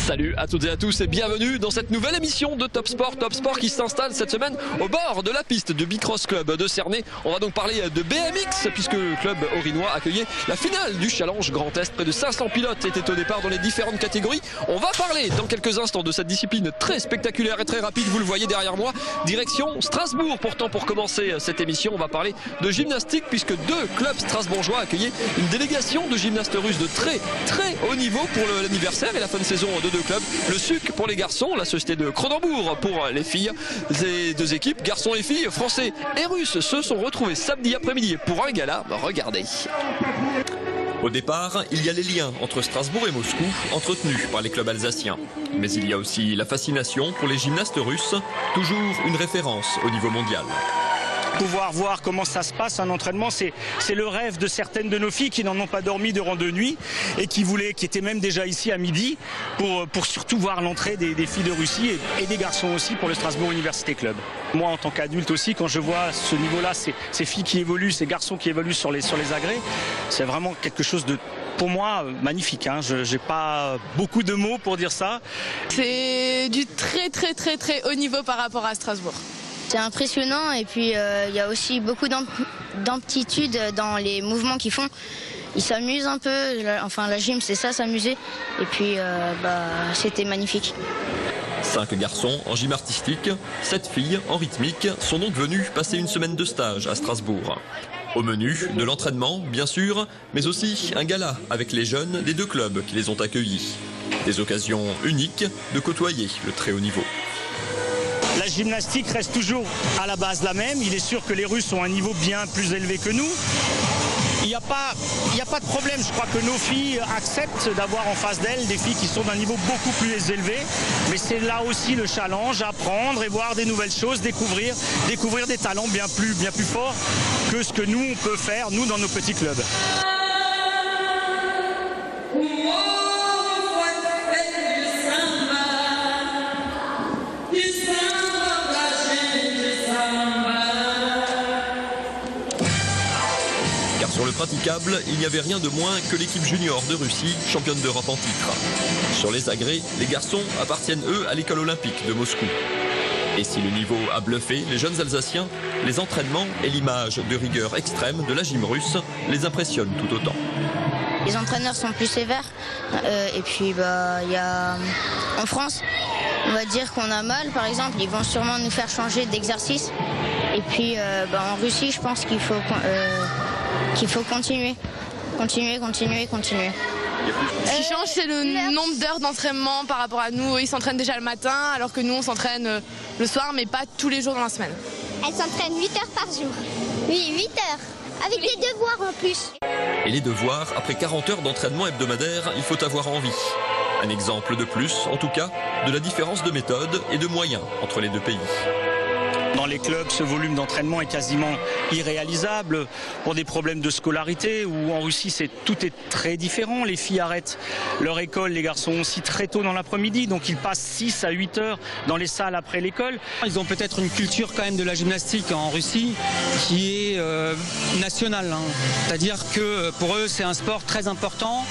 Salut à toutes et à tous et bienvenue dans cette nouvelle émission de Top Sport qui s'installe cette semaine au bord de la piste de Bicross Club de Cernay. On va donc parler de BMX puisque le club orinois accueillait la finale du Challenge Grand Est. Près de 500 pilotes étaient au départ dans les différentes catégories. On va parler dans quelques instants de cette discipline très spectaculaire et très rapide, vous le voyez derrière moi. Direction Strasbourg. Pourtant, pour commencer cette émission, on va parler de gymnastique puisque deux clubs strasbourgeois accueillaient une délégation de gymnastes russes de très haut niveau pour l'anniversaire et la fin de saison de deux clubs. Le SUC pour les garçons, la société de Cronenbourg pour les filles. Les deux équipes, garçons et filles, français et russes, se sont retrouvés samedi après-midi pour un gala. Regardez. Au départ, il y a les liens entre Strasbourg et Moscou, entretenus par les clubs alsaciens. Mais il y a aussi la fascination pour les gymnastes russes, toujours une référence au niveau mondial. Pouvoir voir comment ça se passe un entraînement, c'est le rêve de certaines de nos filles qui n'en ont pas dormi durant 2 nuits et qui étaient même déjà ici à midi pour surtout voir l'entrée des filles de Russie et des garçons aussi pour le Strasbourg Université Club. Moi en tant qu'adulte aussi, quand je vois ce niveau-là, ces filles qui évoluent, ces garçons qui évoluent sur les agrès, c'est vraiment quelque chose de, pour moi, magnifique. Je n'ai pas beaucoup de mots pour dire ça. C'est du très haut niveau par rapport à Strasbourg. C'est impressionnant et puis il y a aussi beaucoup d'amplitude dans les mouvements qu'ils font. Ils s'amusent un peu, enfin la gym c'est ça, s'amuser. Et puis c'était magnifique. 5 garçons en gym artistique, 7 filles en rythmique sont donc venus passer une semaine de stage à Strasbourg. Au menu, de l'entraînement bien sûr, mais aussi un gala avec les jeunes des deux clubs qui les ont accueillis. Des occasions uniques de côtoyer le très haut niveau. La gymnastique reste toujours à la base la même. Il est sûr que les Russes ont un niveau bien plus élevé que nous. Il n'y a pas de problème. Je crois que nos filles acceptent d'avoir en face d'elles des filles qui sont d'un niveau beaucoup plus élevé. Mais c'est là aussi le challenge, apprendre et voir des nouvelles choses, découvrir des talents bien plus forts que ce que nous, on peut faire, nous, dans nos petits clubs. Sur le praticable, il n'y avait rien de moins que l'équipe junior de Russie, championne d'Europe en titre. Sur les agrès, les garçons appartiennent eux à l'école olympique de Moscou. Et si le niveau a bluffé les jeunes Alsaciens, les entraînements et l'image de rigueur extrême de la gym russe les impressionnent tout autant. Les entraîneurs sont plus sévères et puis en France, on va dire qu'on a mal par exemple, ils vont sûrement nous faire changer d'exercice. Et puis en Russie, je pense qu'il faut continuer. Ce qui change, c'est le nombre d'heures d'entraînement par rapport à nous. Ils s'entraînent déjà le matin, alors que nous, on s'entraîne le soir, mais pas tous les jours dans la semaine. Elle s'entraîne 8 heures par jour. Oui, 8 heures. Avec des devoirs en plus. Et les devoirs, après 40 heures d'entraînement hebdomadaire, il faut avoir envie. Un exemple de plus, en tout cas, de la différence de méthode et de moyens entre les deux pays. Dans les clubs, ce volume d'entraînement est quasiment irréalisable pour des problèmes de scolarité où en Russie tout est très différent. Les filles arrêtent leur école, les garçons aussi très tôt dans l'après-midi, donc ils passent 6 à 8 heures dans les salles après l'école. Ils ont peut-être une culture quand même de la gymnastique en Russie qui est nationale. C'est-à-dire que pour eux c'est un sport très important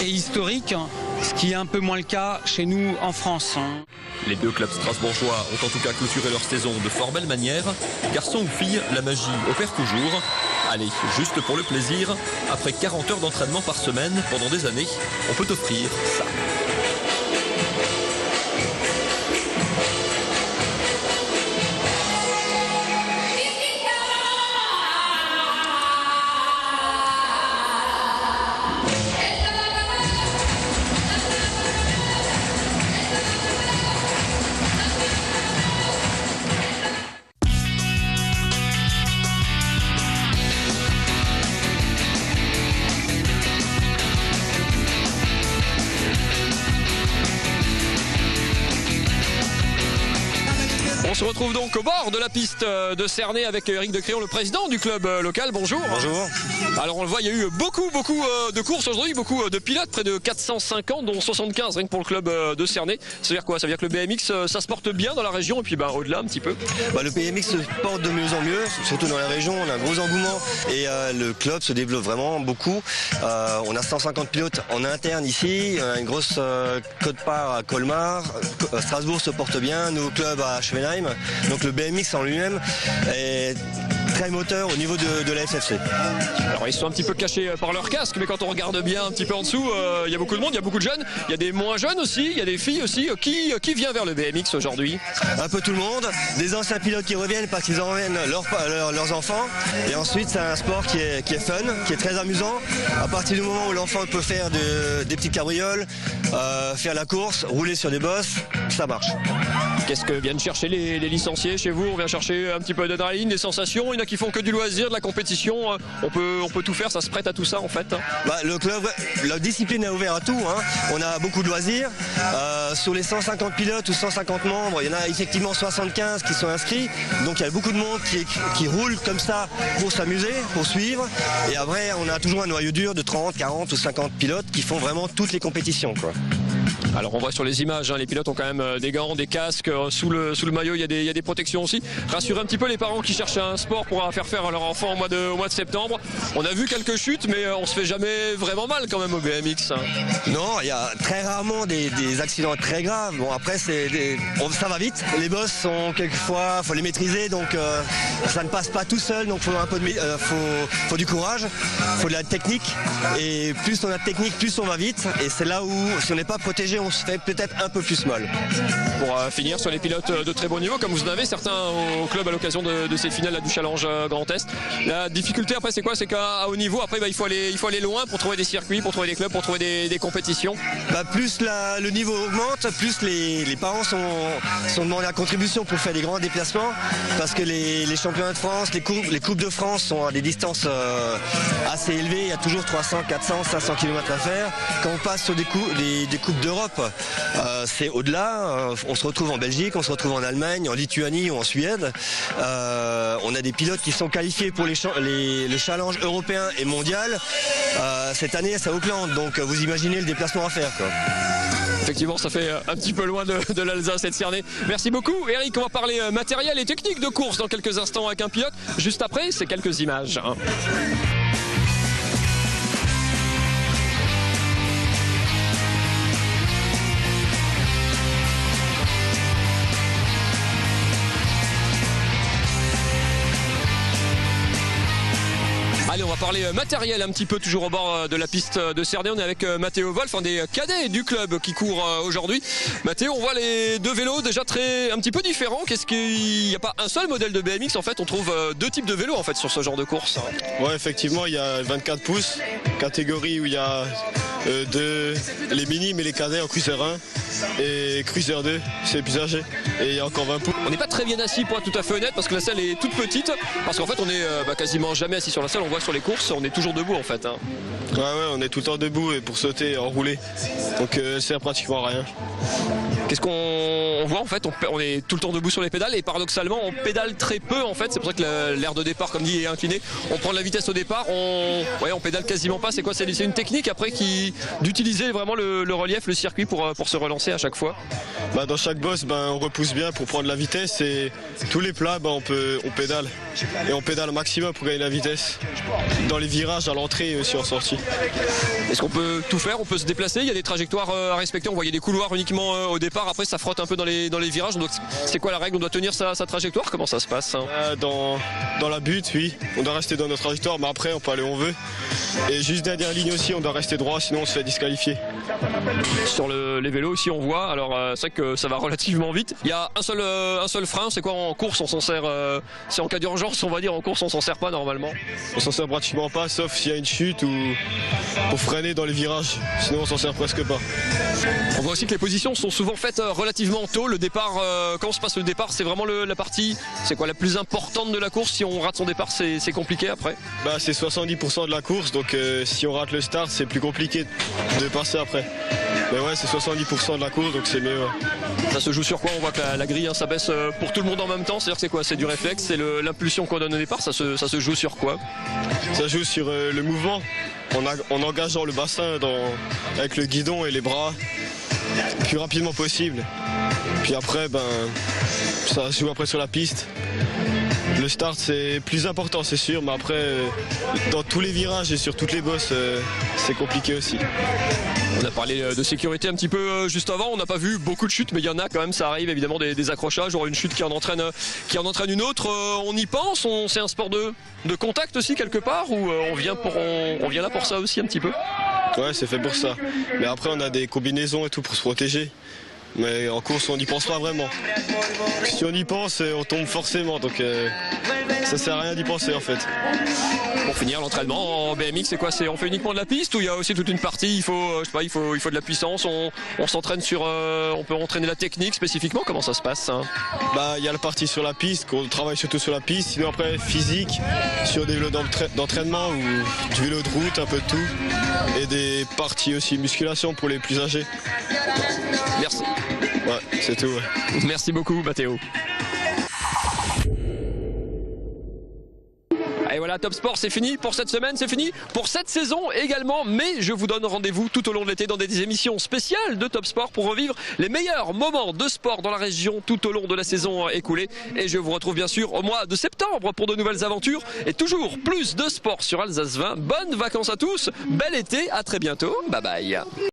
et historique, ce qui est un peu moins le cas chez nous en France. Les deux clubs strasbourgeois ont en tout cas clôturé leur saison de fort belle manière. Garçons ou filles, la magie opère toujours. Allez, juste pour le plaisir, après 40 heures d'entraînement par semaine pendant des années, on peut offrir ça. se retrouve donc au bord de la piste de Cernay avec Eric Decréon, le président du club local. Bonjour. Bonjour. Alors on le voit, il y a eu beaucoup de courses aujourd'hui, beaucoup de pilotes, près de 450 dont 75 rien que pour le club de Cernay. Ça veut dire quoi? Ça veut dire que le BMX ça se porte bien dans la région et puis au-delà un petit peu. Le BMX se porte de mieux en mieux, surtout dans la région, on a un gros engouement et le club se développe vraiment beaucoup. On a 150 pilotes en interne ici, on a une grosse quote-part à Colmar, Strasbourg se porte bien, nos clubs à Schwenheim, donc le BMX en lui-même est très moteur au niveau de la FFC. Alors ils sont un petit peu cachés par leur casque, mais quand on regarde bien un petit peu en dessous, il y a beaucoup de monde, il y a beaucoup de jeunes, il y a des moins jeunes aussi, il y a des filles aussi. Qui vient vers le BMX aujourd'hui? Un peu tout le monde, des anciens pilotes qui reviennent parce qu'ils emmènent leurs enfants, et ensuite c'est un sport qui est fun, qui est très amusant. À partir du moment où l'enfant peut faire des petites cabrioles, faire la course, rouler sur des bosses, ça marche. Qu'est-ce que viennent chercher les licenciés chez vous? On vient chercher un petit peu d'adrénaline, des sensations. Il y en a qui font que du loisir, de la compétition. On peut tout faire, ça se prête à tout ça en fait. Le club, la discipline est ouverte à tout. On a beaucoup de loisirs. Sur les 150 pilotes ou 150 membres, il y en a effectivement 75 qui sont inscrits. Donc il y a beaucoup de monde qui roule comme ça pour s'amuser, pour suivre. Et après, on a toujours un noyau dur de 30, 40 ou 50 pilotes qui font vraiment toutes les compétitions, quoi. Alors on voit sur les images, les pilotes ont quand même des gants, des casques, sous le maillot il y a des protections aussi. Rassurer un petit peu les parents qui cherchent un sport pour faire à leur enfant au mois de septembre. On a vu quelques chutes, mais on se fait jamais vraiment mal quand même au BMX. Non, il y a très rarement des accidents très graves. Bon après ça va vite. Les bosses sont quelquefois, faut les maîtriser, donc ça ne passe pas tout seul. Donc faut du courage, faut de la technique. Et plus on a de technique, plus on va vite. Et c'est là où si on n'est pas protégé, on se fait peut-être un peu plus mal. Pour finir sur les pilotes de très bon niveau, comme vous en avez certains au club à l'occasion de ces finales du Challenge Grand Est. La difficulté après c'est quoi? C'est qu'à haut niveau après il faut aller loin pour trouver des circuits, pour trouver des clubs, pour trouver des compétitions. Plus le niveau augmente, plus les parents sont demandés à contribution pour faire des grands déplacements, parce que les championnats de France, les coupes de France sont à des distances assez élevées. Il y a toujours 300, 400, 500 km à faire. Quand on passe sur des coupes d'Europe, c'est au-delà. On se retrouve en Belgique, on se retrouve en Allemagne, en Lituanie ou en Suède. On a des pilotes qui sont qualifiés pour le challenge européen et mondial. Cette année, c'est à Auckland, donc vous imaginez le déplacement à faire, quoi. Effectivement, ça fait un petit peu loin de l'Alsace et de Cernay. Merci beaucoup, Eric. On va parler matériel et technique de course dans quelques instants avec un pilote. Juste après, c'est quelques images. Allez, on va parler matériel un petit peu, toujours au bord de la piste de Cernay. On est avec Mathéo Wolf, un des cadets du club qui court aujourd'hui. Mathéo, on voit les deux vélos déjà un petit peu différents. Qu'est-ce qu'il n'y a pas un seul modèle de BMX en fait? On trouve deux types de vélos en fait sur ce genre de course. Ouais, effectivement, il y a 24 pouces, catégorie où il y a les mini mais les cadets en cruiser 1 et cruiser 2, c'est les plus âgés. Et il y a encore 20 pouces. On n'est pas très bien assis pour être tout à fait honnête parce que la salle est toute petite. Parce qu'en fait on est quasiment jamais assis sur la salle. On voit sur les courses, on est toujours debout en fait. Ouais, on est tout le temps debout et pour sauter et enrouler. Donc elle sert pratiquement à rien. Qu'est-ce qu'on voit en fait? On est tout le temps debout sur les pédales et paradoxalement on pédale très peu en fait. C'est pour ça que l'aire de départ, comme dit, est inclinée. On prend de la vitesse au départ, on pédale quasiment pas. C'est quoi? C'est une technique après d'utiliser vraiment le relief, le circuit pour se relancer à chaque fois. Dans chaque boss, on repousse bien pour prendre la vitesse et tous les plats, on pédale. Et on pédale au maximum pour gagner la vitesse. Dans les virages, à l'entrée et aussi en sortie. Est-ce qu'on peut tout faire? On peut se déplacer? Il y a des trajectoires à respecter. On voyait des couloirs uniquement au départ. Après, ça frotte un peu dans les virages. Donc, c'est quoi la règle? On doit tenir sa trajectoire? Comment ça se passe? Dans la butte, oui. On doit rester dans notre trajectoire, mais après, on peut aller où on veut. Et juste derrière ligne aussi, on doit rester droit, sinon on se fait disqualifier. Sur les vélos aussi, on voit. Alors, c'est vrai que ça va relativement vite. Il y a un seul frein. C'est quoi en course? On s'en sert. C'est en cas d'urgence, on va dire. En course, on s'en sert pas normalement. On s'en sert pratiquement pas, sauf s'il y a une chute ou pour freiner dans les virages. Sinon, on s'en sert presque pas. On voit aussi que les positions sont souvent faites relativement tôt. Le départ, quand se passe le départ, c'est vraiment la partie, c'est quoi la plus importante de la course? Si on rate son départ, c'est compliqué après. C'est 70% de la course, donc si on rate le start, c'est plus compliqué de passer après. Mais ouais, c'est 70% de la course, donc c'est mieux. Ouais. Ça se joue sur quoi? On voit que la grille s'abaisse pour tout le monde en même temps. C'est-à-dire que c'est quoi? C'est du réflexe, c'est l'impulsion qu'on donne au départ. Ça se joue sur quoi? Ça joue sur le mouvement, en engageant le bassin avec le guidon et les bras le plus rapidement possible. Puis après, ça se joue après sur la piste. Le start c'est plus important c'est sûr, mais après dans tous les virages et sur toutes les bosses c'est compliqué aussi. On a parlé de sécurité un petit peu juste avant, on n'a pas vu beaucoup de chutes mais il y en a quand même, ça arrive évidemment des accrochages, ou une chute qui en entraîne une autre. On y pense, c'est un sport de contact aussi quelque part, ou on vient là pour ça aussi un petit peu? Ouais, c'est fait pour ça, mais après on a des combinaisons et tout pour se protéger. Mais en course, on n'y pense pas vraiment. Si on y pense, on tombe forcément. Donc ça sert à rien d'y penser en fait. Pour finir, l'entraînement en BMX, c'est quoi? On fait uniquement de la piste, ou il y a aussi toute une partie, il faut de la puissance, on s'entraîne on peut entraîner la technique spécifiquement? Comment ça se passe hein? Il y a la partie sur la piste, qu'on travaille surtout sur la piste. Sinon après, physique, sur des vélos d'entraînement ou du vélo de route, un peu de tout. Et des parties aussi musculation pour les plus âgés. Merci. Ouais, c'est tout. Ouais. Merci beaucoup, Mathéo. Et voilà, Top Sport, c'est fini pour cette semaine, c'est fini pour cette saison également. Mais je vous donne rendez-vous tout au long de l'été dans des émissions spéciales de Top Sport pour revivre les meilleurs moments de sport dans la région tout au long de la saison écoulée. Et je vous retrouve bien sûr au mois de septembre pour de nouvelles aventures et toujours plus de sport sur Alsace 20. Bonnes vacances à tous, bel été, à très bientôt, bye bye.